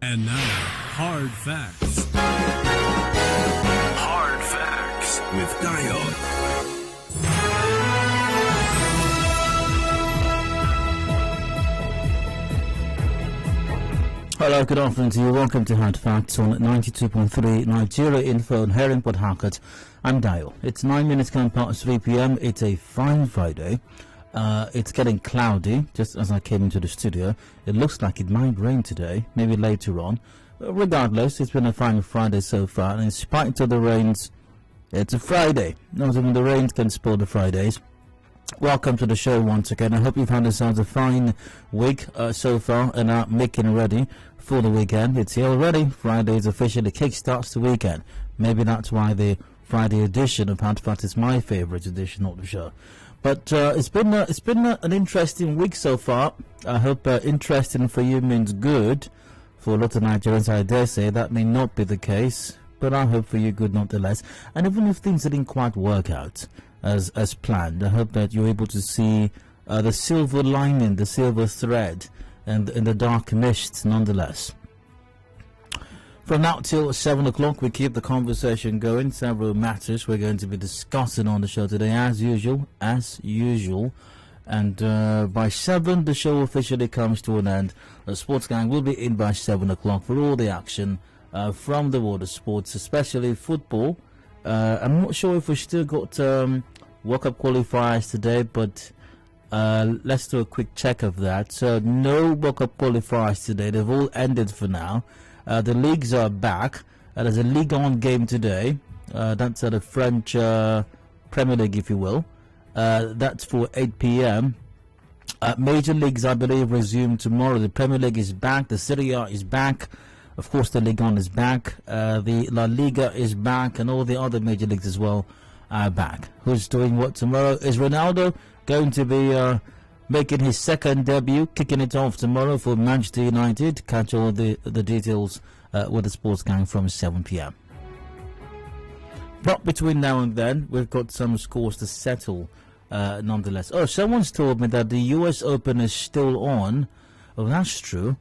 And now, Hard Facts. Hard Facts with Dio. Hello, good afternoon to you. Welcome to Hard Facts on 92.3 Nigeria Info and Hearing Port Harcourt. I'm Dio. It's 9 minutes past 3 p.m. It's a fine Friday. It's getting cloudy just as I came into the studio. It looks like it might rain today, maybe later on. Regardless, it's been a fine Friday so far, and in spite of the rains, it's a Friday. Not even the rains can spoil the Fridays. Welcome to the show once again. I hope you've had yourselves a fine week so far and are making ready for the weekend. It's here already. Friday is officially kickstarts the weekend. Maybe that's why the Friday edition of Hard Facts is my favourite edition of the show. But it's been an interesting week so far. I hope interesting for you means good. For a lot of Nigerians, I dare say that may not be the case, but I hope for you good nonetheless. And even if things didn't quite work out as planned, I hope that you're able to see the silver lining, the silver thread, and in the dark mist nonetheless. From now till 7 o'clock, we keep the conversation going. Several matters we're going to be discussing on the show today, as usual. And by 7, the show officially comes to an end. The Sports Gang will be in by 7 o'clock for all the action from the world of sports, especially football. I'm not sure if we still got World Cup qualifiers today, but let's do a quick check of that. So no World Cup qualifiers today. They've all ended for now. The leagues are back. There's a Ligue 1 game today. That's the French Premier League, if you will. That's for 8 p.m. Major leagues, I believe, resume tomorrow. The Premier League is back. The Serie A is back. Of course, the Ligue 1 is back. The La Liga is back. And all the other major leagues as well are back. Who's doing what tomorrow? Is Ronaldo going to be making his second debut, kicking it off tomorrow for Manchester United? Catch all the details with the Sports Gang from 7 p.m. But between now and then, we've got some scores to settle nonetheless. Oh, someone's told me that the US Open is still on. Oh, that's true.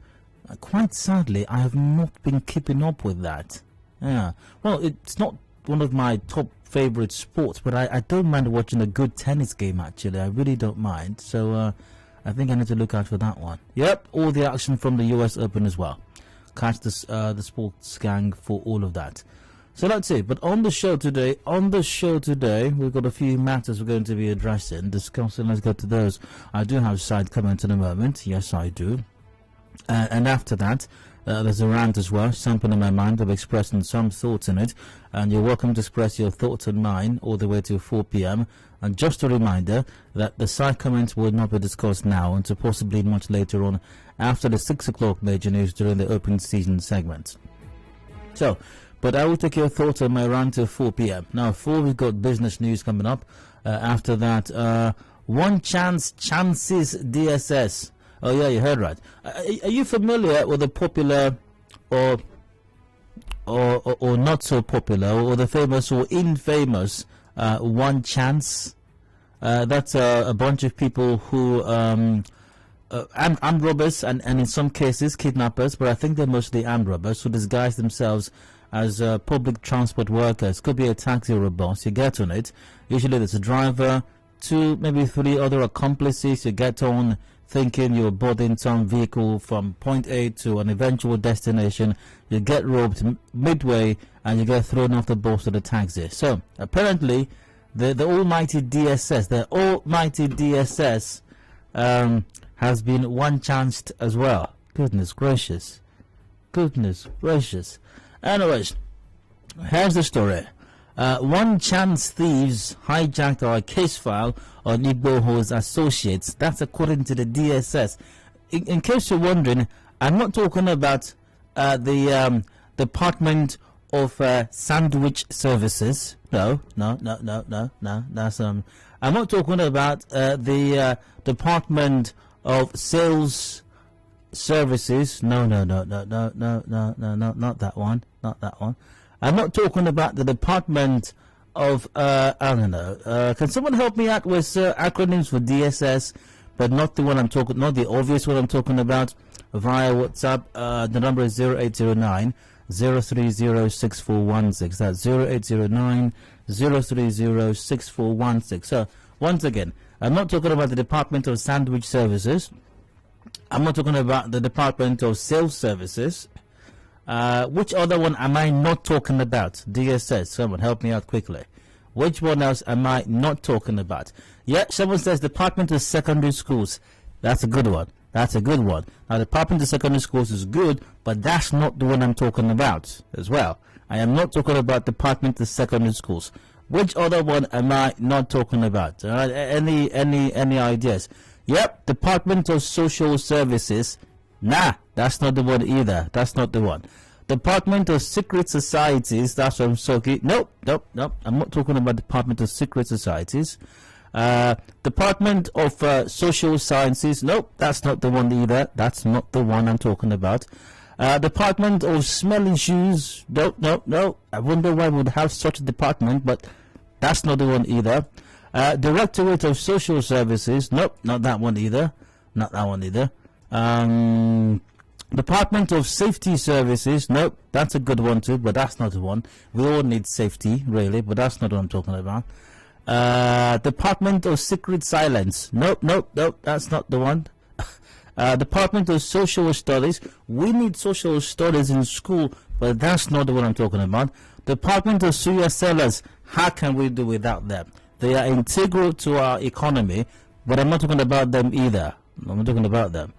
Quite sadly, I have not been keeping up with that. Yeah. Well, it's not one of my top favorite sports, but I don't mind watching a good tennis game, actually. I really don't mind. So I think I need to look out for that one. Yep, all the action from the US Open as well. Catch the Sports Gang for all of that. So that's it. But on the show today, we've got a few matters we're going to be addressing, discussing. Let's get to those. I do have side comments in a moment. Yes, I do. And after that, there's a rant as well, something in my mind. I've expressed some thoughts in it, and you're welcome to express your thoughts on mine all the way to 4 p.m. And just a reminder that the side comments will not be discussed now until possibly much later on after the 6 o'clock major news during the open season segment. So, but I will take your thoughts on my rant till 4 p.m. Now, 4, we've got business news coming up. After that, chances DSS. Oh yeah, you heard right. Are you familiar with the popular or not so popular, or the famous or infamous One Chance? That's a bunch of people who armed robbers and in some cases kidnappers, but I think they're mostly armed robbers who disguise themselves as public transport workers. Could be a taxi or a bus. You get on it. Usually there's a driver, 2, maybe 3 other accomplices. You get on thinking you're boarding some vehicle from point A to an eventual destination. You get robbed midway and you get thrown off the bus to the taxi. So apparently the almighty DSS, has been one chanced as well. Goodness gracious. Anyways, here's the story. One chance thieves hijacked our case file on Igboho's associates. That's according to the DSS. In case you're wondering, I'm not talking about the Department of Sandwich Services. No. That's I'm not talking about the Department of Sales Services. No, not that one. Not that one. I'm not talking about the Department of, I don't know. Can someone help me out with acronyms for DSS, but not the one I'm talking, not the obvious one I'm talking about? via WhatsApp. The number is 0809 0306416. That's 0809 0306416. So, once again, I'm not talking about the Department of Sandwich Services. I'm not talking about the Department of Sales Services. Which other one am I not talking about? DSS, someone help me out quickly. Which one else am I not talking about? Yeah, someone says Department of Secondary Schools. That's a good one. That's a good one. Now, Department of Secondary Schools is good, but that's not the one I'm talking about as well. I am not talking about Department of Secondary Schools. Which other one am I not talking about? Any ideas? Yep, Department of Social Services. Nah, that's not the one either. That's not the one. Department of Secret Societies. That's from Soki. Nope. I'm not talking about Department of Secret Societies. Department of Social Sciences. Nope, that's not the one either. That's not the one I'm talking about. Department of Smelling Shoes. No. I wonder why we would have such a department, but that's not the one either. Directorate of Social Services. Nope, not that one either. Not that one either. Department of Safety Services. Nope, that's a good one too, but that's not the one. We all need safety, really, but that's not what I'm talking about. Department of Secret Silence. Nope, that's not the one. Department of Social Studies. We need social studies in school, but that's not the one I'm talking about. Department of Suya Sellers. How can we do without them? They are integral to our economy, but I'm not talking about them either. I'm not talking about them.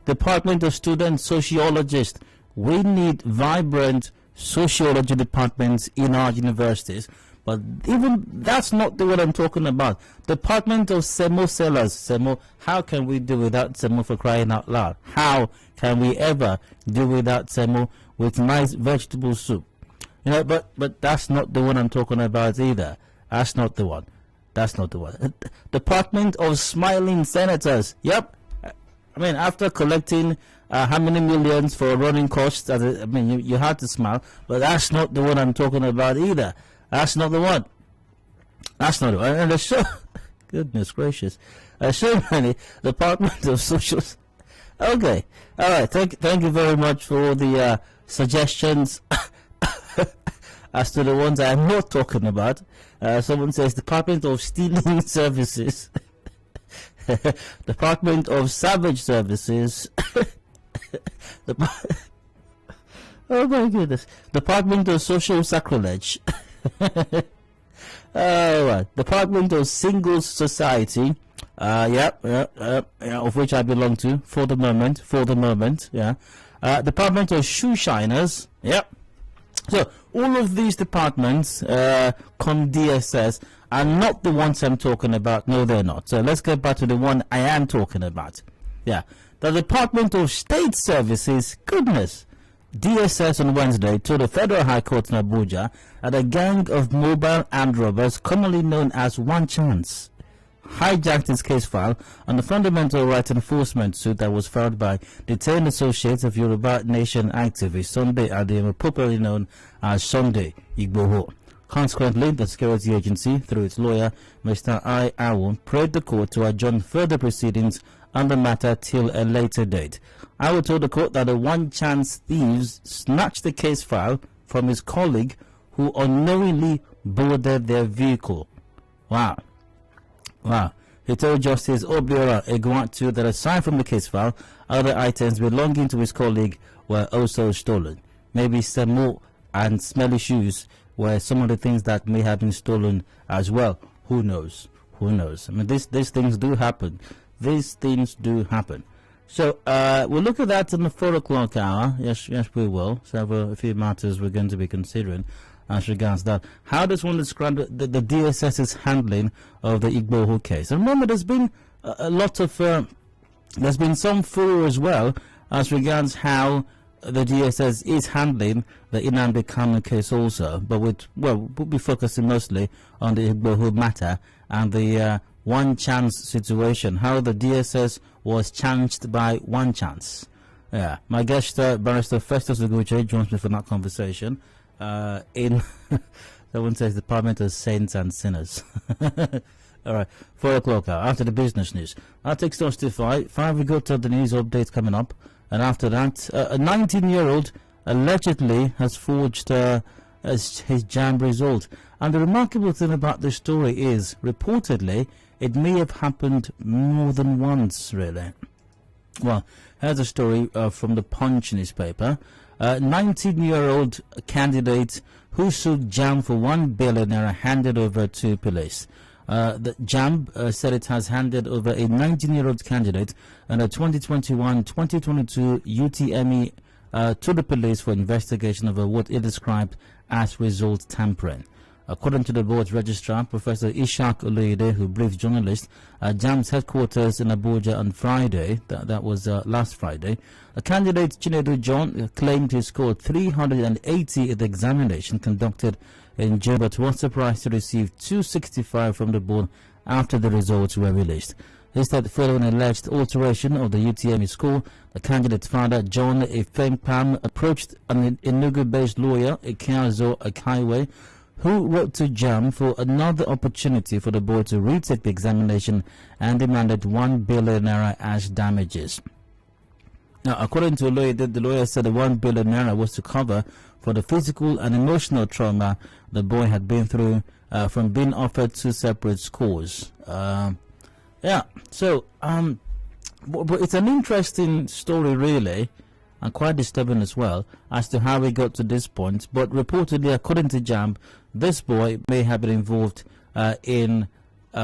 Department of Student Sociologist. We need vibrant sociology departments in our universities, but even that's not the one I'm talking about. Department of Semo Sellers. Semo, how can we do without Semo, for crying out loud? How can we ever do without Semo with nice vegetable soup? You know, but that's not the one I'm talking about either. That's not the one. That's not the one. Department of Smiling Senators. Yep. I mean, after collecting how many millions for running costs, you had to smile, but that's not the one I'm talking about either. That's not the one. That's not the one. And there's so, goodness gracious, there's so many. Department of Social. Okay, all right. Thank you very much for all the suggestions as to the ones I'm not talking about. Someone says Department of Stealing Services. Department of Savage Services. Oh my goodness. Department of Social Sacrilege. Alright. Department of Singles Society. Of which I belong to for the moment. Yeah. Department of Shoe Shiners. Yep. So all of these departments come DSS are not the ones I'm talking about. No, they're not. So let's get back to the one I am talking about. Yeah. The Department of State Services, goodness. DSS on Wednesday told the Federal High Court in Abuja that a gang of mobile armed robbers, commonly known as One Chance, hijacked its case file on the fundamental rights enforcement suit that was filed by detained associates of Yoruba Nation activist Sunday Adeyemo, popularly known as Sunday Igboho. Consequently, the security agency, through its lawyer, Mr. I. Awon, prayed the court to adjourn further proceedings on the matter till a later date. Awon told the court that the One Chance thieves snatched the case file from his colleague who unknowingly boarded their vehicle. Wow. He told Justice Obiora Egwatu that aside from the case file, other items belonging to his colleague were also stolen. Maybe some more and smelly shoes were some of the things that may have been stolen as well. Who knows? I mean, these things do happen. These things do happen. So we'll look at that in the 4 o'clock hour. Yes, we will. So a few matters we're going to be considering as regards that. How does one describe the DSS's handling of the Igboho case? And remember, there's been a lot of there's been some furor as well as regards how the DSS is handling the Nnamdi Kanu case also, but we'll be focusing mostly on the Igboho matter and the One Chance situation, how the DSS was chanced by One Chance. Yeah, my guest, Barrister Festus Oguche, joins me for that conversation. In someone says Department of Saints and Sinners. All right, 4 o'clock hour after the business news. That takes us to 5. We got the news updates coming up. And after that, a 19-year-old allegedly has forged his JAMB result. And the remarkable thing about this story is, reportedly, it may have happened more than once, really. Well, here's a story from the Punch newspaper. 19-year-old candidate who sued JAMB for $1 billion handed over to police. The JAMB said it has handed over a 19-year-old candidate and a 2021-2022 UTME to the police for investigation of what it described as result tampering. According to the board's registrar, Professor Ishak Oloyede, who briefed journalists at JAMB's headquarters in Abuja on Friday, that was last Friday, a candidate, Chinedu John, claimed he scored 380 at the examination conducted in June, but was surprised to receive 265 from the board after the results were released. He said following an alleged alteration of the UTME score, the candidate's father, John Ifempam, approached an Enugu-based lawyer, Ikeazo Akaiwe, who wrote to JAMB for another opportunity for the board to retake the examination and demanded $1 billion as damages. Now, according to Oloyede, the lawyer said the $1 billion was to cover for the physical and emotional trauma the boy had been through from being offered two separate scores. But it's an interesting story, really, and quite disturbing as well, as to how we got to this point. But reportedly, according to JAMB, this boy may have been involved in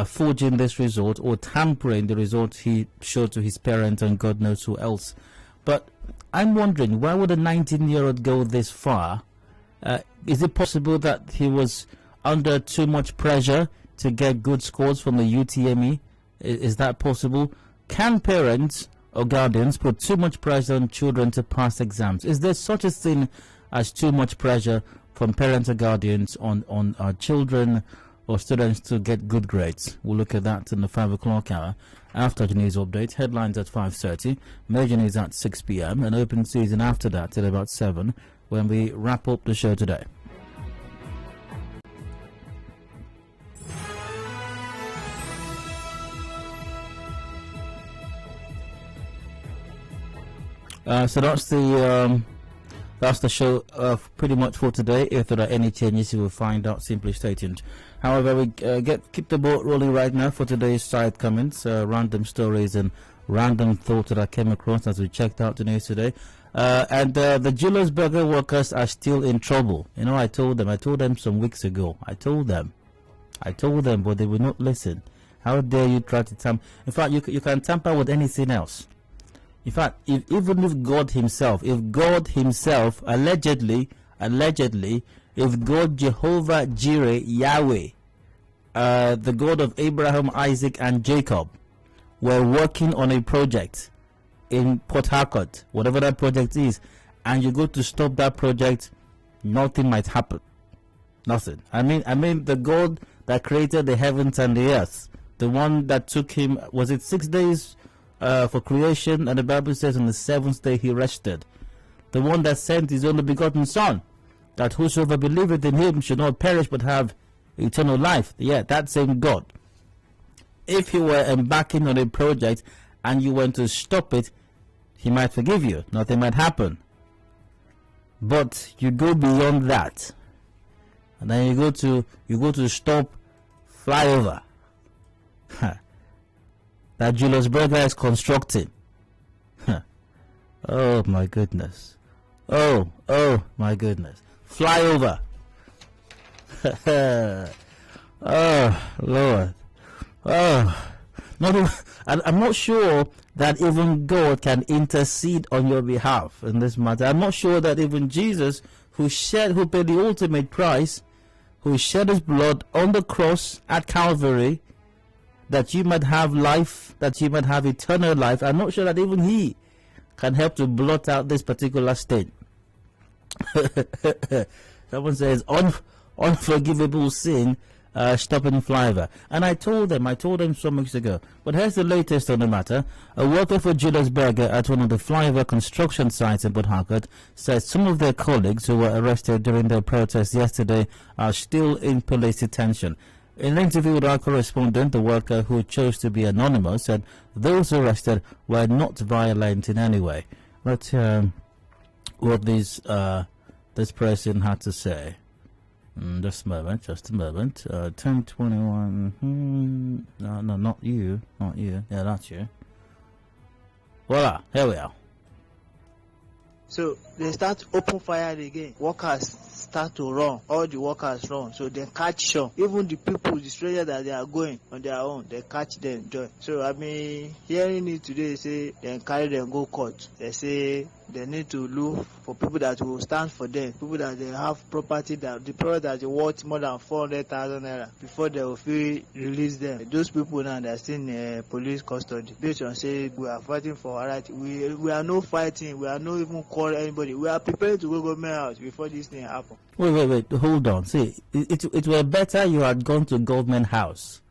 forging this result or tampering the result he showed to his parents and God knows who else. But I'm wondering, why would a 19-year-old go this far? Is it possible that he was under too much pressure to get good scores from the UTME? Is that possible? Can parents or guardians put too much pressure on children to pass exams? Is there such a thing as too much pressure from parents or guardians on our children or students to get good grades? We'll look at that in the 5 o'clock hour after the news update. Headlines at 5:30, major news at 6 p.m. and open season after that till about 7 when we wrap up the show today. So that's the show pretty much for today. If there are any changes, you will find out. Simply stay tuned. However, we keep the boat rolling right now for today's side comments, random stories and random thoughts that I came across as we checked out the news today. And the Julius Berger workers are still in trouble. You know, I told them some weeks ago. I told them, but they would not listen. How dare you try to tamper? In fact, you can tamper with anything else. In fact, even if God himself, allegedly, if God Jehovah Jireh, Yahweh, the God of Abraham, Isaac, and Jacob, were working on a project in Port Harcourt, whatever that project is, and you go to stop that project, nothing might happen. Nothing. I mean the God that created the heavens and the earth, the one that took him, was it 6 days for creation, and the Bible says on the 7th day he rested. The one that sent his only begotten Son, that whosoever believeth in him should not perish but have eternal life. Yeah, that same God. If you were embarking on a project and you went to stop it, he might forgive you. Nothing might happen. But you go beyond that, and then you go to stop flyover that Julius Berger is constructing. Oh my goodness. Oh my goodness. Flyover. Oh Lord. Oh, I'm not sure that even God can intercede on your behalf in this matter. I'm not sure that even Jesus, who paid the ultimate price, who shed his blood on the cross at Calvary, that you might have life, that you might have eternal life, I'm not sure that even he can help to blot out this particular stain. Someone says unforgivable sin, stopping flyover. And I told them some weeks ago. But here's the latest on the matter. A worker for Julius Berger at one of the flyover construction sites in Port Harcourt says some of their colleagues who were arrested during their protest yesterday are still in police detention. In an interview with our correspondent, the worker, who chose to be anonymous, said those arrested were not violent in any way. let's hear what this person had to say. Just a moment, 10:21. No, not you. Yeah, that's you. Voila, here we are. So they start to open fire again. Workers start to run. All the workers run. So they catch some. Even the people, the strangers that they are going on their own, they catch them, join. So I mean, hearing it today, say they carry them go court. They say they need to look for people that will stand for them, people that they have property that the property that is worth more than 400,000 naira before they will feel release them. Those people now they are still in police custody. Based on say we are fighting for our right. We are no fighting. We are not even calling anybody. We are prepared to go government house before this thing happen. Wait, hold on. See, it were better you had gone to government house.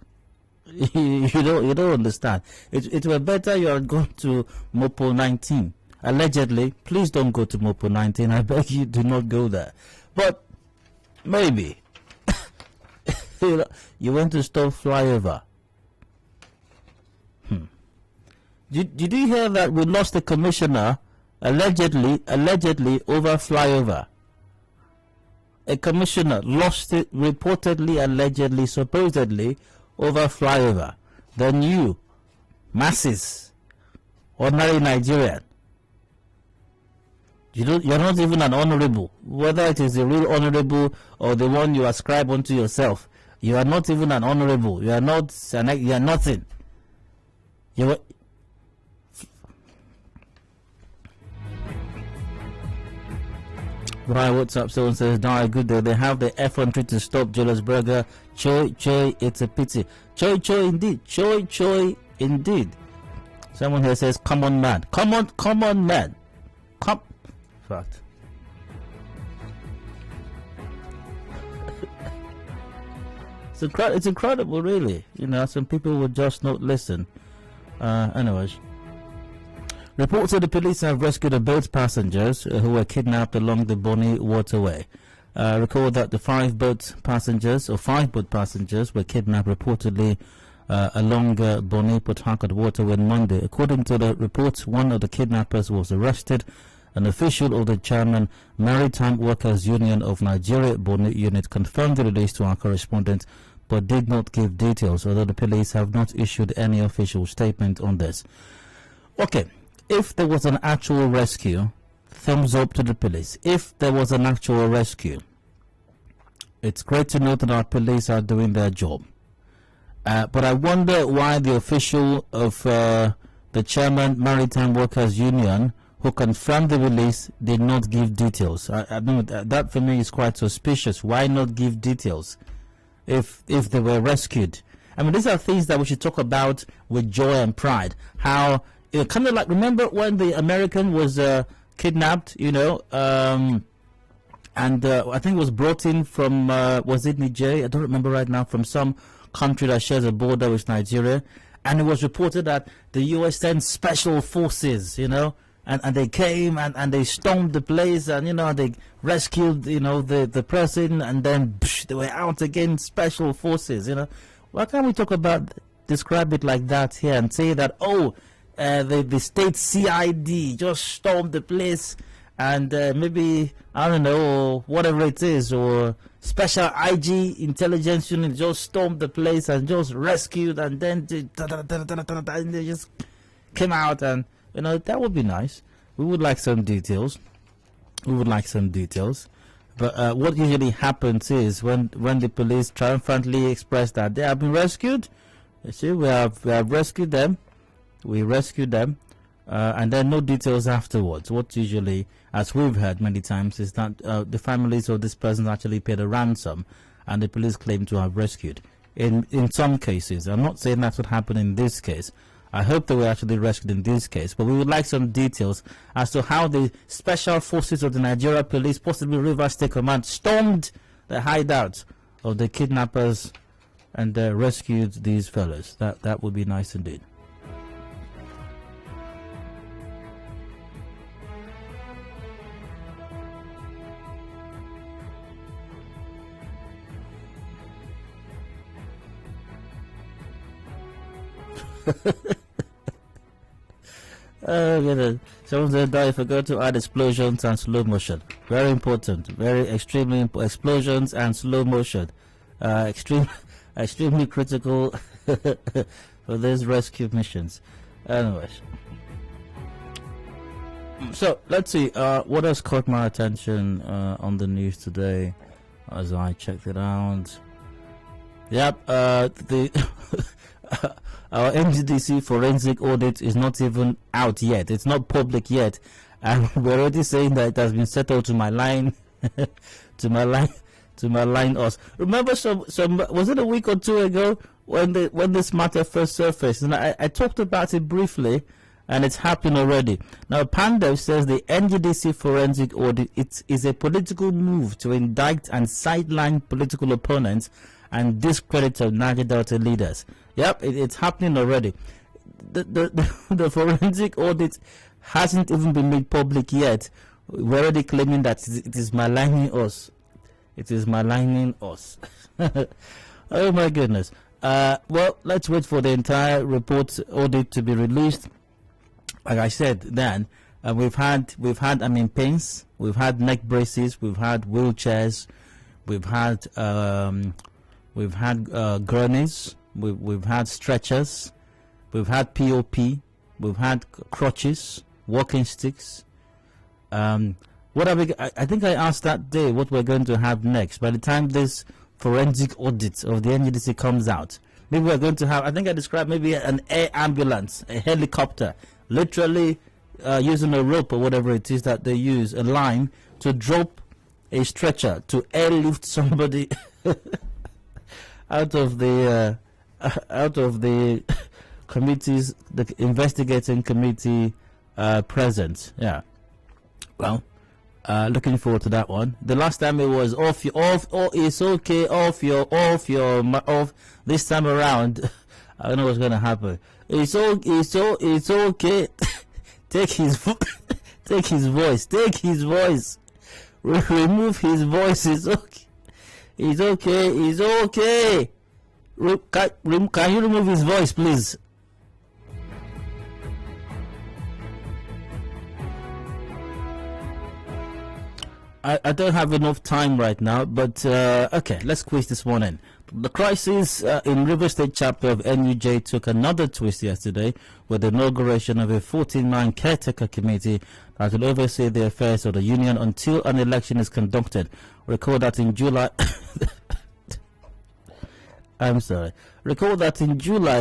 you don't understand. It were better you had gone to Mopo 19. Allegedly, please don't go to Mopo 19. I beg you, do not go there. But maybe you went to stop flyover. Did you hear that we lost the commissioner allegedly over flyover? A commissioner lost it reportedly, allegedly, supposedly over flyover. Then you, masses, ordinary Nigerian, you're not even an honorable. Whether it is the real honorable or the one you ascribe unto yourself, you are not even an honorable. You are nothing. Right, what's up? Someone says, "Di, good day. They have the F-1 to stop Julius Berger. Choi, it's a pity. Choi, indeed. Someone here says, come on, man. Come on, man. Come. Fact. It's incredible, really. You know, some people would just not listen. Anyways. Reports that the police have rescued boat passengers who were kidnapped along the Bonny waterway. Recall that the five boat passengers were kidnapped reportedly along Bonny Port Harcourt waterway on Monday. According to the reports, one of the kidnappers was arrested. An official of the Chairman Maritime Workers Union of Nigeria Bonny unit confirmed the release to our correspondent, but did not give details, although the police have not issued any official statement on this. Okay. If there was an actual rescue, thumbs up to the police. If there was an actual rescue, it's great to know that our police are doing their job. But I wonder why the official of the Chairman Maritime Workers Union, who confirmed the release, did not give details. I know that for me is quite suspicious. Why not give details if they were rescued? I mean, these are things that we should talk about with joy and pride. How, kind of like, remember when the American was kidnapped, and I think it was brought in from, was it Niger? I don't remember right now, from some country that shares a border with Nigeria. And it was reported that the US sent special forces, and they came and they stormed the place and, they rescued, the person, and then they were out again, special forces, Why can't we describe it like that here and say that, the state CID just stormed the place and maybe, I don't know, or whatever it is, or special IG intelligence unit just stormed the place and just rescued, and then they just came out, and that would be nice. We would like some details. But what usually happens is when the police triumphantly express that they have been rescued, you see, we have rescued them. We rescued them, and then no details afterwards. What usually, as we've heard many times, is that the families of this person actually paid a ransom, and the police claim to have rescued. In some cases, I'm not saying that's what happened in this case. I hope they were actually rescued in this case, but we would like some details as to how the special forces of the Nigeria Police, possibly River State Command, stormed the hideout of the kidnappers and rescued these fellas. That would be nice indeed. Goodness. Someone said, I forgot to add explosions and slow motion. Very important. Very extremely explosions and slow motion. Extremely critical for these rescue missions. Anyways. So, let's see. What has caught my attention on the news today as I checked it out? Yep, the our MGDC forensic audit is not even out yet. It's not public yet, and we're already saying that it has been settled to my line, to my line us. Remember, some was it a week or two ago when this matter first surfaced, and I talked about it briefly, and it's happened already. Now, Pandev says the NGDC forensic audit is a political move to indict and sideline political opponents and discredit of Niger Delta leaders. Yep, it's happening already. The forensic audit hasn't even been made public yet. We're already claiming that it is maligning us. It is maligning us. Oh my goodness. Well, let's wait for the entire report audit to be released. Like I said, then we've had pins, we've had neck braces, we've had wheelchairs, we've had gurneys, we've had stretchers, we've had POP, we've had crutches, walking sticks. What are we? I think I asked that day what we're going to have next. By the time this forensic audit of the NGDC comes out, maybe we're going to have, I think I described maybe an air ambulance, a helicopter, literally using a rope or whatever it is that they use, a line, to drop a stretcher to airlift somebody out of the committee's, the investigating committee presence. Yeah. Well, looking forward to that one. The last time it was off. It's okay. Off. This time around, I don't know what's gonna happen. It's okay. Take his voice. Remove his voice. It's okay. It's okay. Can you remove his voice, please? I don't have enough time right now, but okay, let's squeeze this one in. The crisis in River State chapter of NUJ took another twist yesterday with the inauguration of a 14-man caretaker committee that will oversee the affairs of the union until an election is conducted. Recall that in July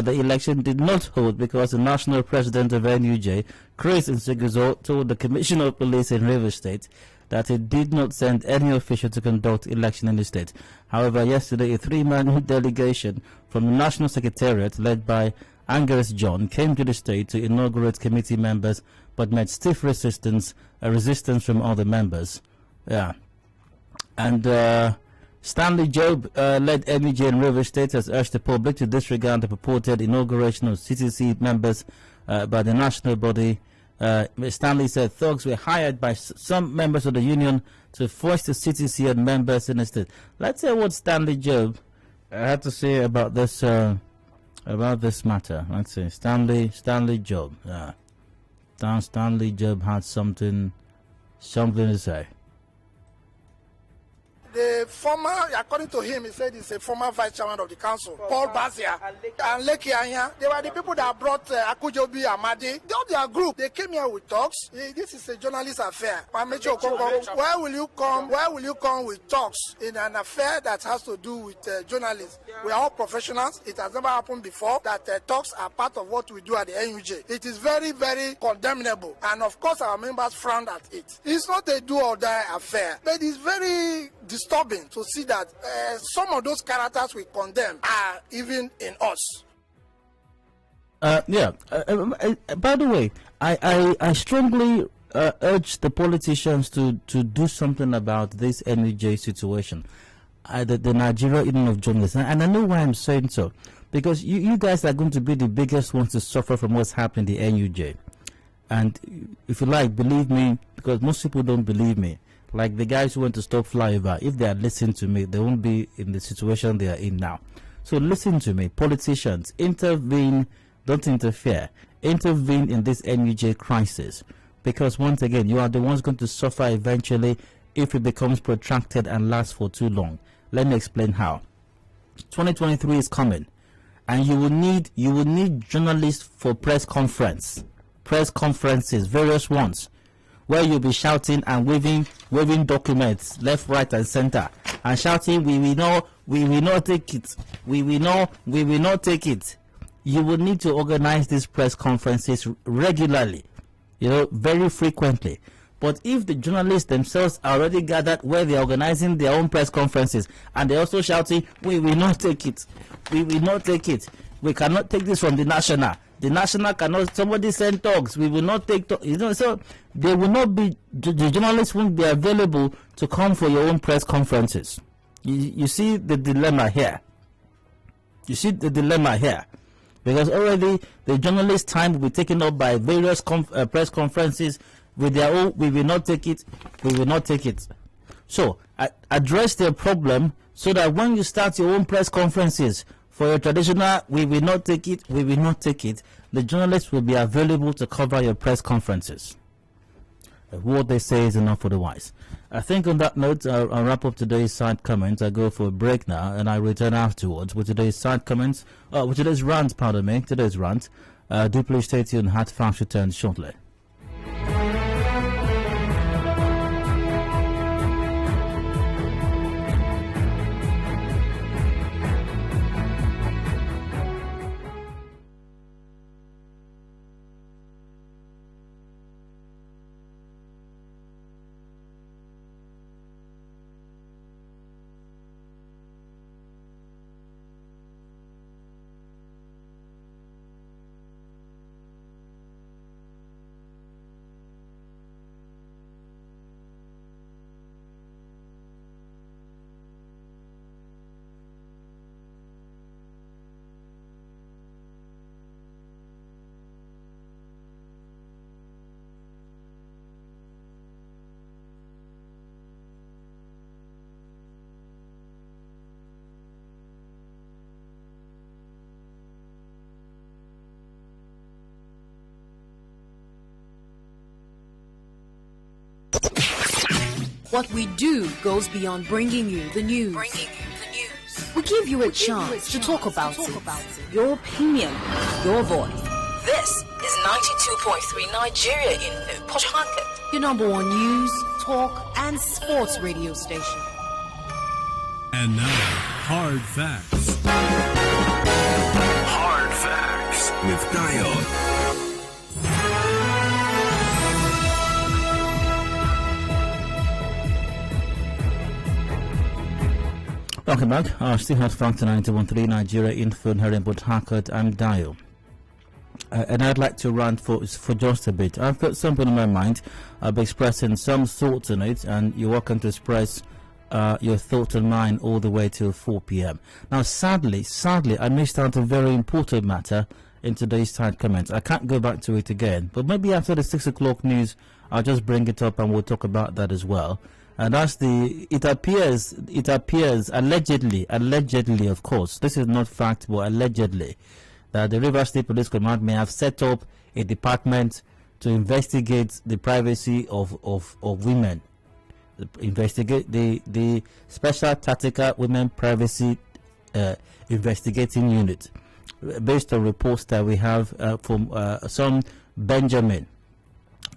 the election did not hold because the national president of NUJ, Chris Nsiguzo, told the Commissioner of Police in River State that it did not send any official to conduct election in the state. However, yesterday a 3-man delegation from the National Secretariat led by Angeres John came to the state to inaugurate committee members but met stiff resistance from other members. Yeah. And Stanley Job led NUJ in River State has urged the public to disregard the purported inauguration of CCC members by the national body. Stanley said thugs were hired by some members of the union to force the CTC and members in the state. Let's hear what Stanley Job had to say about this matter. Let's see. Stanley Job. Stanley Job had something to say. The former, according to him, he said he's a former vice chairman of the council, Paul Bazia, and Leki Anya. They were the people that brought Akujobi Amadi. Their group, they came here with talks. This is a journalist affair. Why will you come with talks in an affair that has to do with journalists? We are all professionals. It has never happened before that talks are part of what we do at the NUJ. It is very, very condemnable. And of course, our members frowned at it. It's not a do or die affair, but it's very disturbing to see that some of those characters we condemn are even in us. By the way, I strongly urge the politicians to do something about this NUJ situation, the Nigeria Union of Journalists. And I know why I'm saying so, because you guys are going to be the biggest ones to suffer from what's happening in the NUJ. And if you like, believe me, because most people don't believe me. Like the guys who want to stop flyover, if they had listened to me, they won't be in the situation they are in now. So listen to me, politicians, intervene don't interfere. Intervene in this NUJ crisis, because once again, you are the ones going to suffer eventually if it becomes protracted and lasts for too long. Let me explain how. 2023 is coming, and you will need journalists for press conferences, various ones, where you'll be shouting and waving documents left, right, and center, and shouting, we will not take it. We will not take it. You will need to organize these press conferences regularly, very frequently. But if the journalists themselves are already gathered where they're organizing their own press conferences, and they're also shouting, we will not take it. We will not take it. We cannot take this from the national. The national cannot, somebody send talks. We will not take talks. So they will not be, the journalists won't be available to come for your own press conferences. You see the dilemma here. Because already the journalist time will be taken up by various press conferences with their own, we will not take it. So address their problem so that when you start your own press conferences for your traditional, we will not take it, the journalists will be available to cover your press conferences. What they say is enough for the wise. I think on that note, I'll wrap up today's side comments. I go for a break now, and I return afterwards with today's side comments. With today's rant, Today's rant. Do please stay tuned. Hard Facts returns shortly. What we do goes beyond bringing you the news. We give you a chance to talk about it. Your opinion, your voice. This is 92.3 Nigeria Info, Port Harcourt. Your number one news, talk, and sports radio station. And now, Hard Facts. Hard Facts with Dayo. Welcome back. Still Hard Facts 91.3 Nigeria Info here in Port Harcourt. I'm Dayo. And I'd like to rant for just a bit. I've got something on my mind. I'll be expressing some thoughts on it, and you're welcome to express your thoughts on mine all the way till 4 p.m. Now, sadly, I missed out a very important matter in today's side comments. I can't go back to it again, but maybe after the 6 o'clock news, I'll just bring it up and we'll talk about that as well. And that's it appears allegedly, of course, this is not fact, but allegedly, that the Rivers State Police Command may have set up a department to investigate the privacy of women. Investigate the Special Tactical Women Privacy Investigating Unit, based on reports that we have from some Benjamin.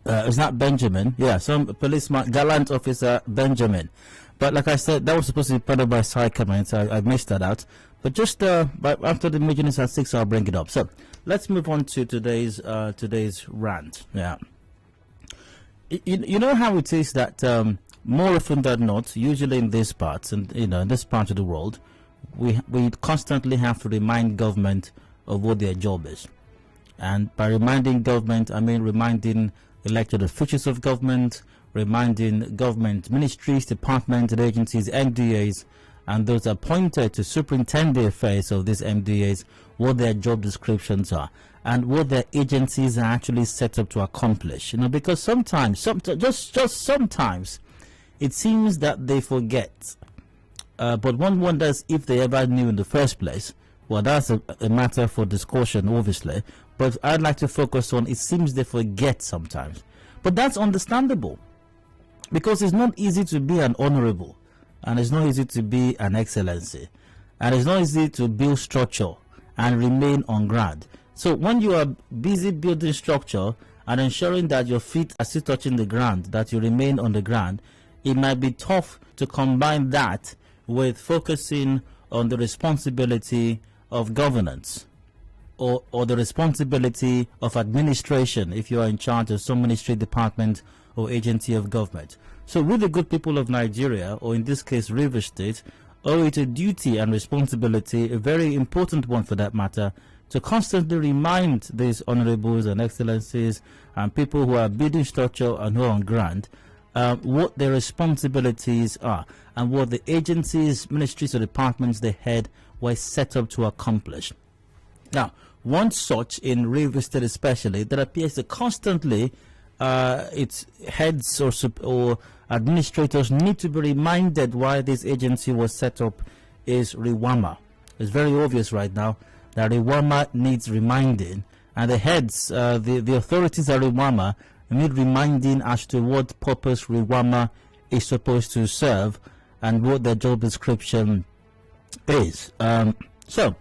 It's not Benjamin, some policeman, gallant officer Benjamin. But like I said, that was supposed to be part of my side comments. I missed that out. But just after the major news at 6, I'll bring it up. So let's move on to today's rant. Yeah. You know how it is that more often than not, usually in these parts, and in this part of the world, we constantly have to remind government of what their job is. And by reminding government, I mean reminding elected officials of government, reminding government ministries, departments, and agencies, MDAs, and those appointed to superintend the affairs of these MDAs, what their job descriptions are and what their agencies are actually set up to accomplish. Because sometimes, just sometimes, it seems that they forget. But one wonders if they ever knew in the first place Well, that's a matter for discussion, obviously. But I'd like to focus on, it seems they forget sometimes. But that's understandable. Because it's not easy to be an honorable. And it's not easy to be an excellency. And it's not easy to build structure and remain on ground. So when you are busy building structure and ensuring that your feet are still touching the ground, that you remain on the ground, it might be tough to combine that with focusing on the responsibility of governance or the responsibility of administration if you are in charge of some ministry, department or agency of government. So we, the good people of Nigeria, or in this case Rivers State, owe it a duty and responsibility, a very important one for that matter, to constantly remind these honorables and excellencies and people who are building structure and who are on ground what their responsibilities are and what the agencies, ministries or departments they head were set up to accomplish. Now, one such in Rivers State especially that appears to constantly its heads or administrators need to be reminded why this agency was set up is RIWAMA. It's very obvious right now that RIWAMA needs reminding, and the heads, the authorities at RIWAMA need reminding as to what purpose RIWAMA is supposed to serve and what their job description is. So,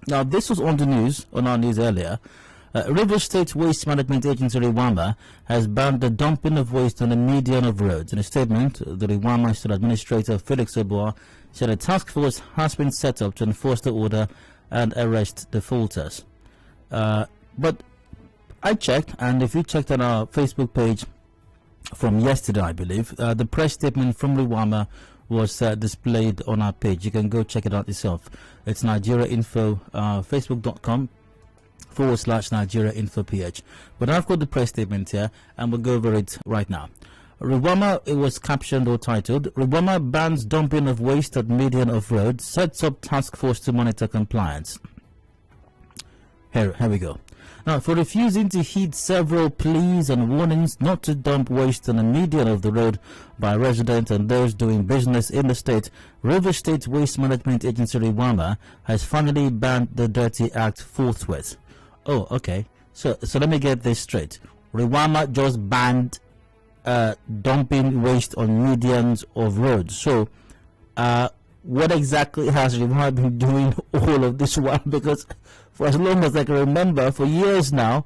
now this was on the news, on our news earlier. Rivers State Waste Management Agency RIWAMA has banned the dumping of waste on a median of roads. In a statement, the RIWAMA State Administrator Felix Oboa said a task force has been set up to enforce the order and arrest defaulters. But I checked, and if you checked on our Facebook page from yesterday, I believe, the press statement from RIWAMA was displayed on our page. You can go check it out yourself. It's Nigeria Info, facebook.com/Nigeria Info PH. But I've got the press statement here, and we'll go over it right now. RIWAMA, it was captioned or titled, RIWAMA bans dumping of waste at median of road, sets up task force to monitor compliance. Here we go. Now, for refusing to heed several pleas and warnings not to dump waste on the median of the road by residents and those doing business in the state, Rivers State Waste Management Agency RIWAMA has finally banned the Dirty Act forthwith. Oh, okay. So let me get this straight. RIWAMA just banned dumping waste on medians of roads. So, what exactly has RIWAMA been doing all of this while? Because for as long as I can remember, for years now,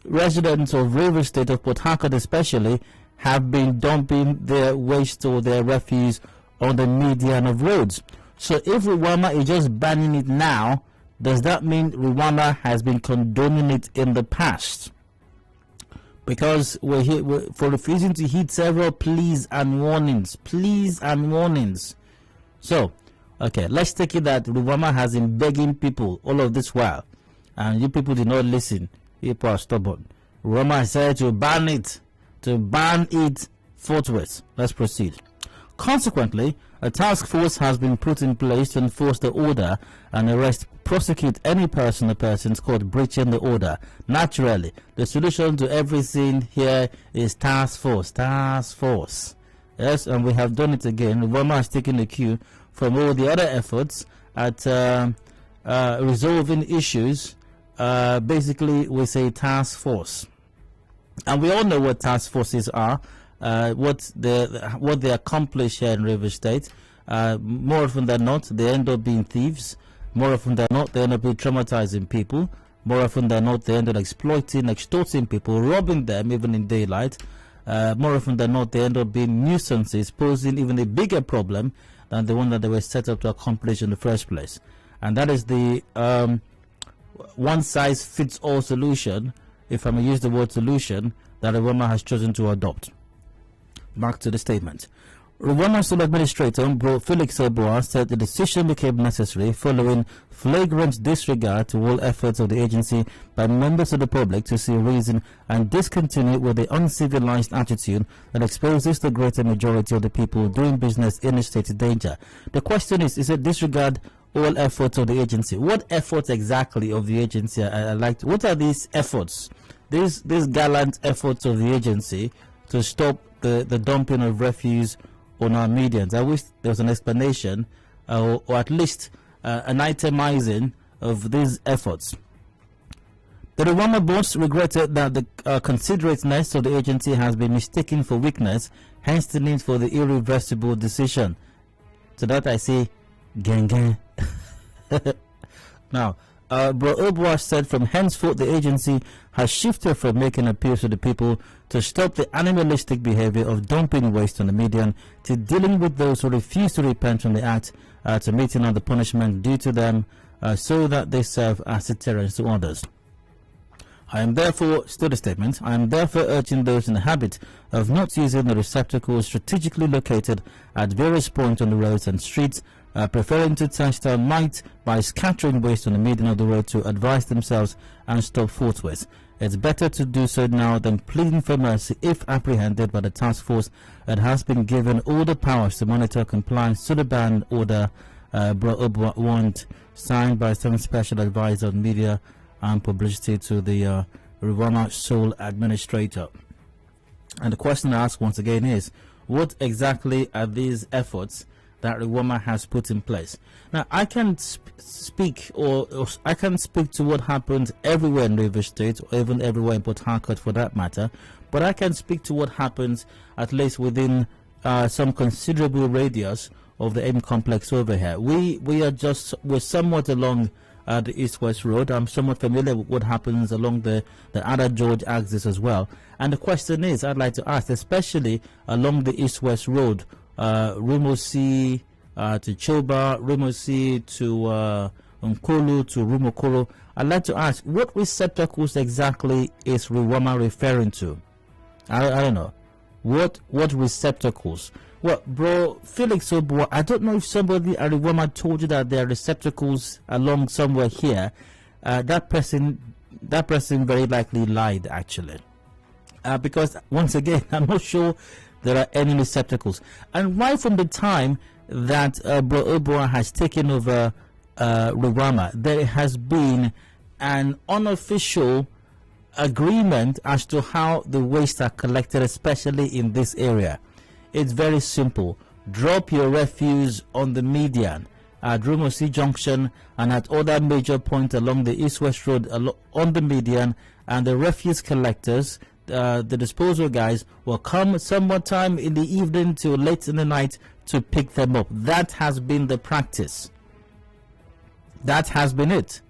residents of Rivers State, of Port Harcourt especially, have been dumping their waste or their refuse on the median of roads. So if RIWAMA is just banning it now, does that mean RIWAMA has been condoning it in the past? Because we're here for refusing to heed several pleas and warnings. Pleas and warnings. So, okay, let's take it that RIWAMA has been begging people all of this while, and you people did not listen. You people are stubborn. RIWAMA said to ban it forthwith. Let's proceed. Consequently, a task force has been put in place to enforce the order and prosecute any person or persons caught breaching the order. Naturally, the solution to everything here is task force. Task force. Yes, and we have done it again. RIWAMA has taken the cue from all the other efforts at resolving issues, basically with a task force. And we all know what task forces are, what they accomplish here in Rivers State. More often than not, they end up being thieves. More often than not, they end up being traumatizing people. More often than not, they end up exploiting, extorting people, robbing them even in daylight. More often than not, they end up being nuisances, posing even a bigger problem than the one that they were set up to accomplish in the first place. And that is the one-size-fits-all solution, if I may use the word solution, that RIWAMA has chosen to adopt. Back to the statement. RIWAMA State Administrator Felix Oboa said the decision became necessary following flagrant disregard to all efforts of the agency by members of the public to see reason and discontinue with the uncivilized attitude that exposes the greater majority of the people doing business in the state to danger. The question is it disregard all efforts of the agency? What efforts exactly of the agency? What are these efforts? These gallant efforts of the agency to stop the dumping of refuse on our medians. I wish there was an explanation, or at least an itemizing of these efforts. The RIWAMA boss regretted that the considerateness of the agency has been mistaken for weakness, hence the need for the irreversible decision. To that I say, gang gang. Now, Bro Obwa said from henceforth the agency has shifted from making appeals to the people to stop the animalistic behavior of dumping waste on the median to dealing with those who refuse to repent from the act, to meting out the punishment due to them, so that they serve as deterrents to others. I am therefore, still the statement, I am therefore urging those in the habit of not using the receptacles strategically located at various points on the roads and streets, preferring to test their might by scattering waste on the median of the road, to advise themselves and stop forthwith. It's better to do so now than pleading for mercy if apprehended by the task force that has been given all the powers to monitor compliance to the ban order, Bro Obwa warrant, signed by some special advisor on media and publicity to the RIWAMA sole administrator. And the question I ask once again is, what exactly are these efforts that RIWAMA has put in place? Now, I can speak or I can speak to what happens everywhere in Rivers State, or even everywhere in Port Harcourt for that matter, but I can speak to what happens at least within some considerable radius of the M complex over here. We're somewhat along the East-West Road. I'm somewhat familiar with what happens along the other George axis as well. And the question is, I'd like to ask, especially along the East-West Road, Rumosi to Choba, Rumosi to Nkolu to Rumokoro, I'd like to ask, what receptacles exactly is RIWAMA referring to? I don't know. What receptacles? Well, bro, Felix Obwa, I don't know if somebody at RIWAMA told you that there are receptacles along somewhere here. That person very likely lied, actually. Because, once again, I'm not sure there are any receptacles. And right from the time that Bro Obwa has taken over RIWAMA, there has been an unofficial agreement as to how the waste are collected, especially in this area. It's very simple. Drop your refuse on the median at Rumosi Junction and at other major points along the East-West Road on the median, and the refuse collectors, the disposal guys, will come somewhat time in the evening till late in the night to pick them up. That has been the practice. That has been it.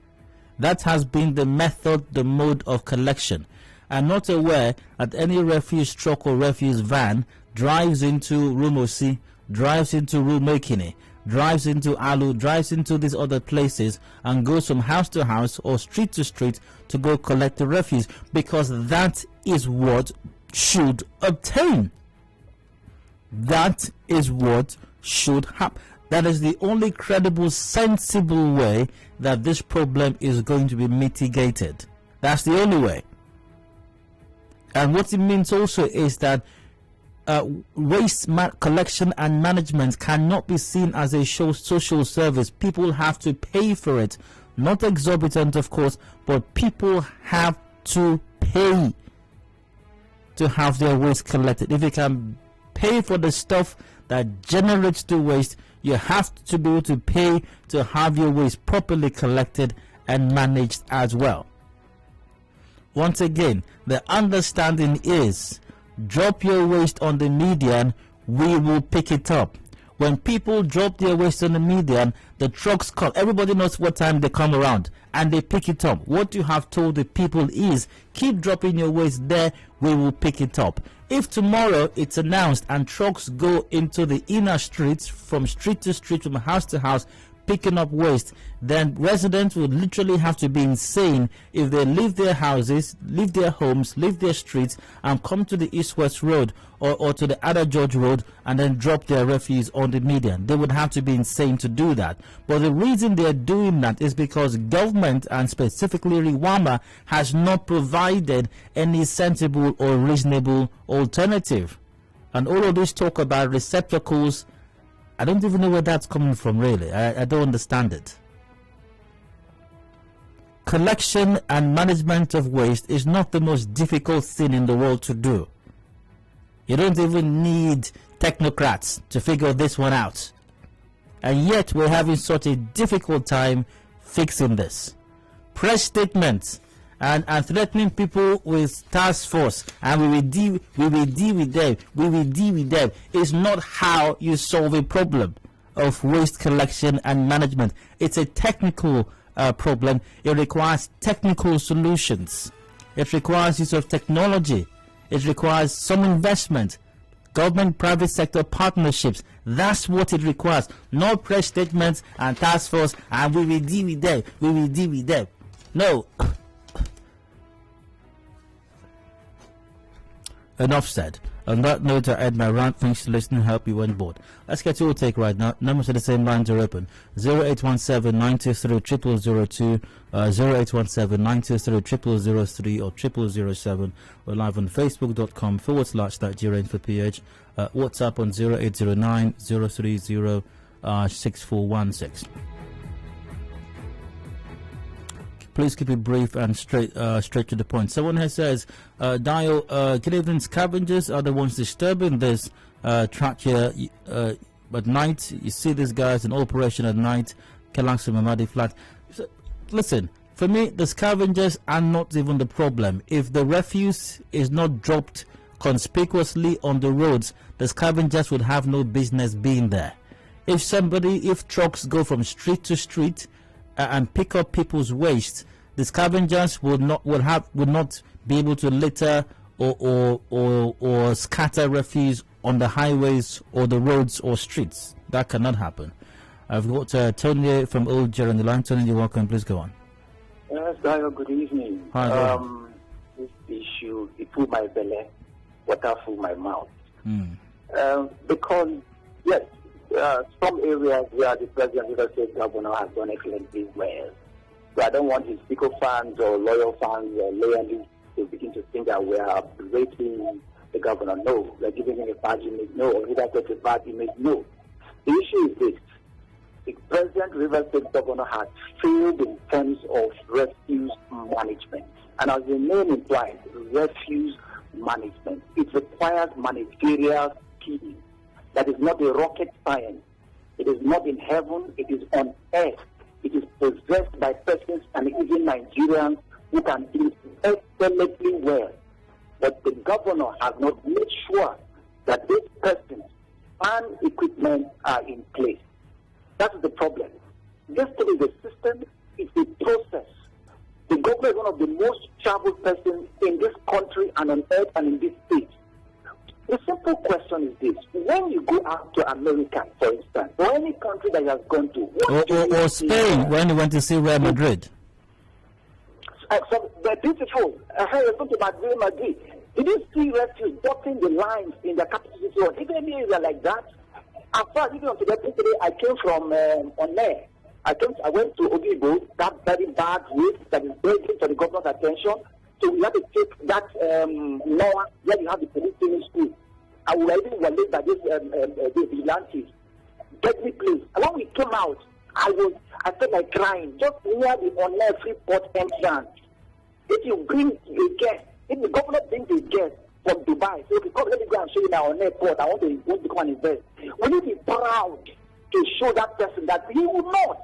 That has been the method, the mode of collection. I'm not aware that any refuse truck or refuse van drives into Rumosi, drives into Rumekini, drives into Alu, drives into these other places and goes from house to house or street to street to go collect the refuse, because that is what should obtain. That is what should happen. That is the only credible, sensible way that this problem is going to be mitigated. That's the only way. And what it means also is that waste collection and management cannot be seen as a social service. People have to pay for it. Not exorbitant, of course, but people have to pay to have their waste collected. If you can pay for the stuff that generates the waste, you have to be able to pay to have your waste properly collected and managed as well. Once again, the understanding is, drop your waste on the median, we will pick it up. When people drop their waste on the median, the trucks come. Everybody knows what time they come around and they pick it up. What you have told the people is, keep dropping your waste there, we will pick it up. If tomorrow it's announced and trucks go into the inner streets, from street to street, from house to house, picking up waste, then residents would literally have to be insane if they leave their houses, leave their homes, leave their streets and come to the East-West Road or to the other George Road and then drop their refuse on the median. They would have to be insane to do that. But the reason they're doing that is because government, and specifically RIWAMA, has not provided any sensible or reasonable alternative. And all of this talk about receptacles, I don't even know where that's coming from, really. I don't understand it. Collection and management of waste is not the most difficult thing in the world to do. You don't even need technocrats to figure this one out. and yet we're having such a difficult time fixing this. Press statements and threatening people with task force, and we will deal with them is not how you solve a problem of waste collection and management. It's a technical problem. It requires technical solutions. It requires use of technology. It requires some investment, government private sector partnerships. That's what it requires. No press statements and task force and we will deal with them. No. Enough said. On that note, I end my rant. Thanks for listening. Hope you went bored. Let's get to your take right now. Numbers are the same. Lines are open. 0817-923-0002, 0817-923-0003 or 0007. We're live on facebook.com/Nigerian for PH. WhatsApp on 0809-030-6416. Please keep it brief and straight to the point. Someone here says, Dio, good evening, scavengers are the ones disturbing this track here at night. You see these guys in operation at night, Kelax and Mamadi Flat. So, listen, for me, the scavengers are not even the problem. If the refuse is not dropped conspicuously on the roads, the scavengers would have no business being there. If trucks go from street to street, and pick up people's waste, the scavengers would not be able to litter or scatter refuse on the highways or the roads or streets. That cannot happen. I've got Tony from Old Jer on the line. Tony, you're welcome. Please go on. Yes, Dio, good evening. Hi, this issue, it pulled my belly, water full my mouth. Because, yes, some areas where the president of the state governor has done excellently well. So I don't want his Pico fans or loyal fans or loyalists to begin to think that we are berating the governor. No, we're giving him a bad image. No, or either get a bad image. No. The issue is this. The president River State governor has failed in terms of refuse management. And as the name implies, refuse management. It requires managerial skill. That is not a rocket science. It is not in heaven. It is on earth. It is possessed by persons and even Nigerians who can do it excellently well. But the governor has not made sure that these persons and equipment are in place. That's the problem. This thing is a system. It's a process. The governor is one of the most traveled persons in this country and on earth and in this state. The simple question is this. When you go out to America, for instance, or any country that you have gone to... Or Spain, when you went to see Real Madrid. So they're beautiful. I went to Madrid. Did you see refuse dotting the lines in the capital city or even any area like that? As far as even on today, I came from on there. I went to Ogibo, that very bad route that is begging for the governor's attention. So we had to take that law where you have the police training school. And we were even led by these vigilantes. Get me please. And when we came out, I felt like crying. Just near the Onne Freeport entrance. If you bring a guest, if the governor brings a guest from Dubai, so because let me go and show you now on airport, I want to come and invest. Will you be proud to show that person that he will not?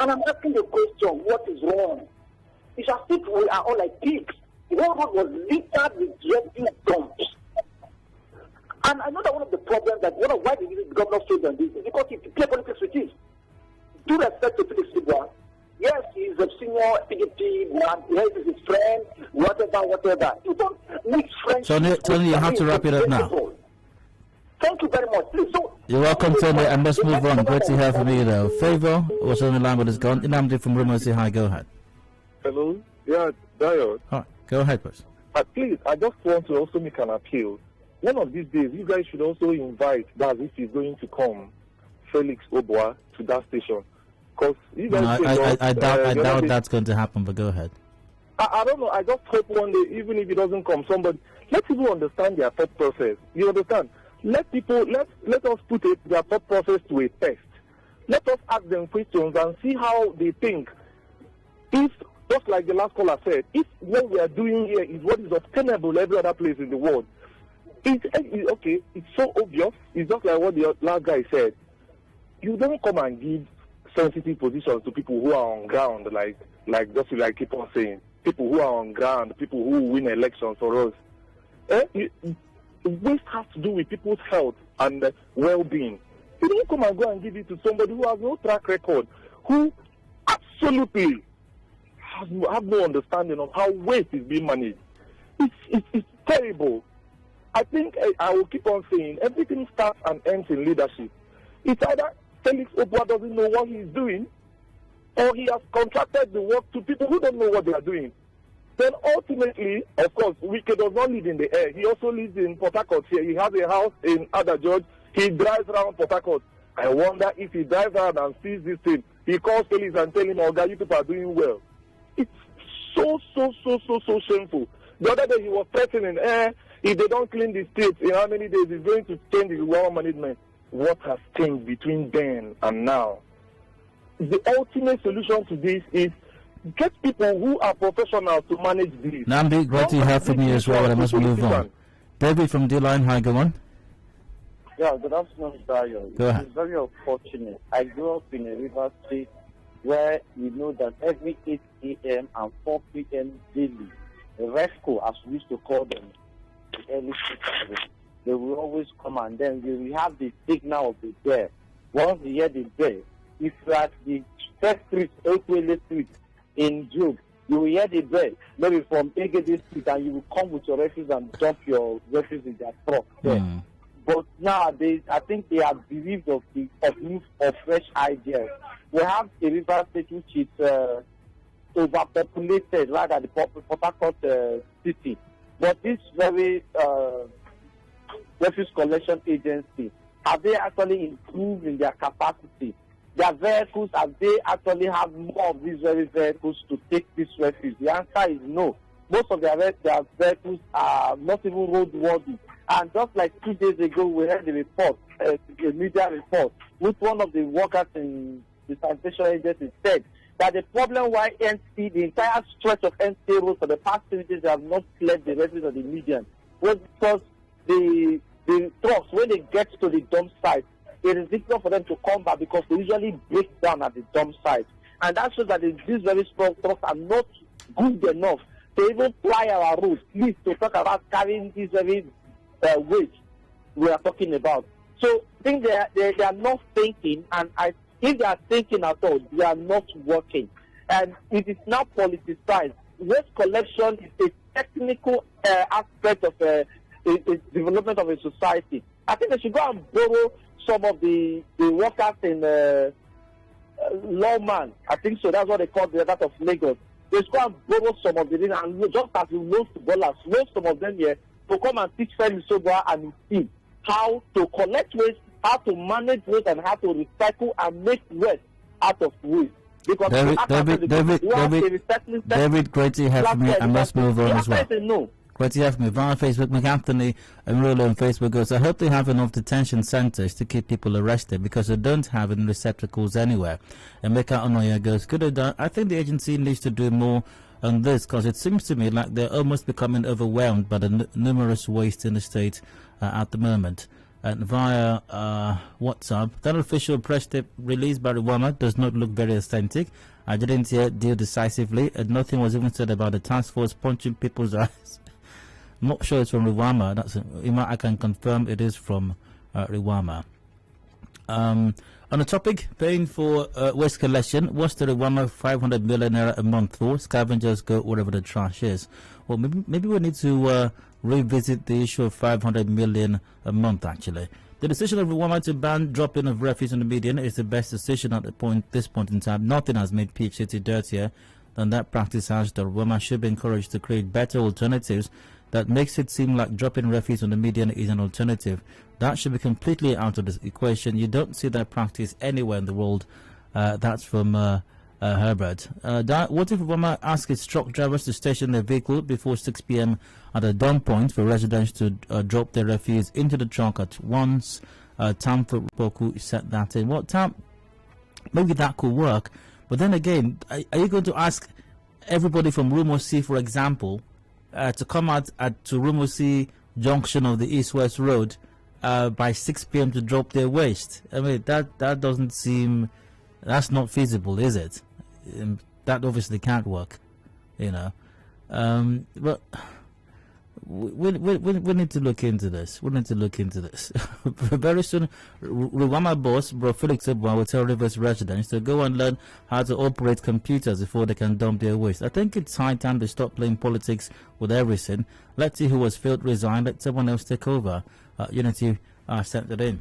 And I'm asking the question, what is wrong? It's as if we are all like pigs. The whole road was littered with refuse dumps. And I know that one of the problems why the governor failed on this is because he play politics with it. Due respect to Felix Sibwa, yes, he's a senior PDP man, yes, he's his friend, whatever. You don't mix friends. Tony, you have to wrap it up now. Thank you very much. Please, you're welcome, Tony, and let's move on. Great to hear from you, though. Favor was on the line with us gone. Inamdi from Rimo, say hi, go ahead. Hello? Yeah, Dio. Hi, go ahead, please. Please, I just want to also make an appeal. One of these days, you guys should also invite, that if he's going to come, Felix Obwa to that station. Because you guys I doubt that's going to happen, but go ahead. I don't know. I just hope one day, even if he doesn't come, let people understand their thought process. You understand? Let us put their thought process to a test. Let us ask them questions and see how they think. If, just like the last caller said, if what we are doing here is what is obtainable every other place in the world, it's so obvious. It's just like what the last guy said. you don't come and give sensitive positions to people who are on ground, like just like keep on saying, people who are on ground, people who win elections for us. Waste has to do with people's health and well-being. You don't come and go and give it to somebody who has no track record, who absolutely have no understanding of how waste is being managed. It's terrible. I think I will keep on saying everything starts and ends in leadership. It's either Felix Obua doesn't know what he's doing, or he has contracted the work to people who don't know what they are doing. Then ultimately, of course, Wike does not live in the air. He also lives in Port Harcourt here. He has a house in Adedayo. He drives around Port Harcourt. I wonder if he drives around and sees this thing, he calls Felix and tells him, "Oh, God, you people are doing well." It's so shameful. The other day he was threatening, if they don't clean the streets in how many days, he's going to change the RIWAMA management. What has changed between then and now? The ultimate solution to this is get people who are professionals to manage this. Namdi, great to hear from you as well, but I must move on. David from D-Line, hi, go on. Yeah, good afternoon, Dayo. Go ahead. It's very unfortunate. I grew up in a river state where you know that every 8 a.m. and 4 p.m. daily, the RESCO, as we used to call them, the early citizens, they will always come and then we will have the signal of the bell. Once you hear the bell, if you are at the first street, Okwele Street in Job, you will hear the bell, maybe from Egede Street, and you will come with your refuse and dump your refuse in their truck there. But nowadays, I think they are bereaved of fresh ideas. We have a river state which is overpopulated, right at the Port Harcourt city. But this very refuse collection agency, have they actually improved in their capacity? Their vehicles, have they actually have more of these very vehicles to take this refuse? The answer is no. Most of their vehicles are not even roadworthy. And just like 2 days ago, we heard a report, a media report, which one of the workers in the sanitation agency said that the problem why NC, the entire stretch of NC road for the past 3 days, have not cleared the refuse of the median was because the trucks, when they get to the dump site, it is difficult for them to come back because they usually break down at the dump site. And that shows that these very small trucks are not good enough to even ply our roads, please, to talk about carrying this very weight we are talking about. So I think they are not thinking, and if they are thinking at all, they are not working. And it is now politicized. Waste collection is a technical aspect of a development of a society. I think they should go and borrow some of the workers in Lawman. I think so. That's what they call that of Lagos. They should go and borrow some of the and just as you know footballers, know some of them here to come and teach Felix Obua and his team how to collect waste, how to manage waste, and how to recycle and make waste out of waste. Because David, great to have me. I must move on as well. No. Great to have me via Facebook. McAnthony and Rolo on Facebook goes, I hope they have enough detention centres to keep people arrested because they don't have any receptacles anywhere. And Meka Onoya goes, I think the agency needs to do more on this because it seems to me like they're almost becoming overwhelmed by the numerous waste in the state at the moment. And via WhatsApp, that official press tip released by RIWAMA does not look very authentic. I didn't hear it deal decisively, and nothing was even said about the task force punching people's eyes. I'm not sure it's from RIWAMA. I can confirm it is from RIWAMA. On the topic, paying for waste collection, what's the RIWAMA 500 million naira a month for? Scavengers go wherever the trash is. Well, maybe we need to revisit the issue of 500 million a month, actually. The decision of RIWAMA to ban dropping of refuse on the median is the best decision at this point in time. Nothing has made Peach City dirtier than that practice has. The RIWAMA should be encouraged to create better alternatives that makes it seem like dropping refuse on the median is an alternative. That should be completely out of the equation. You don't see that practice anywhere in the world. That's from Herbert. What if RIWAMA asks its truck drivers to station their vehicle before 6 p.m. at a dump point for residents to drop their refuse into the truck at once? Tam Poku said that in. Well, Tam, maybe that could work. But then again, are you going to ask everybody from Rumosi, for example, to come out to Rumosi junction of the East-West Road by 6 p.m. to drop their waste. I mean, that doesn't seem, that's not feasible, is it? That obviously can't work, you know. But we need to look into this. We need to look into this. Very soon, RIWAMA boss, Bro Felix Ebwa, will tell Rivers residents to go and learn how to operate computers before they can dump their waste. I think it's high time they stop playing politics with everything. Let's see who has failed resign. Let someone else take over. Unity sent it in.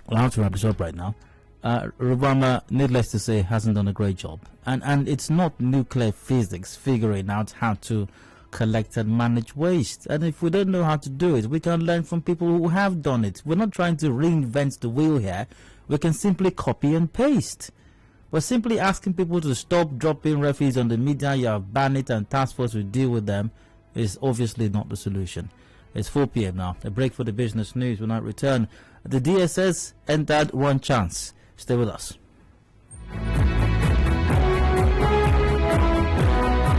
Well, I have to wrap this up right now. RIWAMA, needless to say, hasn't done a great job. And it's not nuclear physics figuring out how to collect and manage waste. And if we don't know how to do it, we can learn from people who have done it. We're not trying to reinvent the wheel here. We can simply copy and paste. We're simply asking people to stop dropping refuse on the media. You have banned it and task force will deal with them. Is obviously not the solution. It's 4 p.m. now. A break for the business news. When I return, the DSS entered one chance. Stay with us.